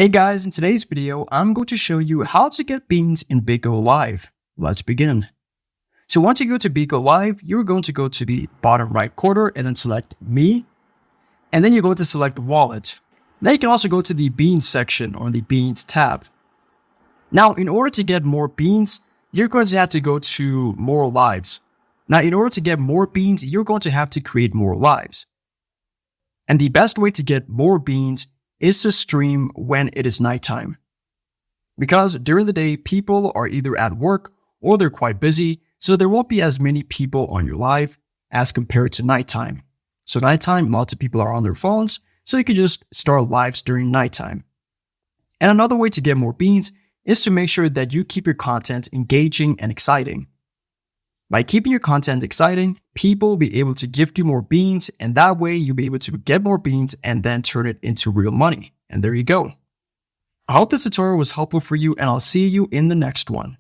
Hey guys, in today's video, I'm going to show you how to get beans in Bigo Live. Let's begin. So once you go to Bigo Live, you're going to go to the bottom right corner and then select Me. And then you're going to select Wallet. Then you can also go to the Beans section or the Beans tab. Now, in order to get more beans, you're going to have to go to More Lives. Now, in order to get more beans, you're going to have to create more lives. And the best way to get more beans is to stream when it is nighttime. Because during the day, people are either at work or they're quite busy, so there won't be as many people on your live as compared to nighttime. So nighttime, lots of people are on their phones, so you can just start lives during nighttime. And another way to get more beans is to make sure that you keep your content engaging and exciting. By keeping your content exciting, people will be able to gift you more beans, and that way you'll be able to get more beans and then turn it into real money. And there you go. I hope this tutorial was helpful for you, and I'll see you in the next one.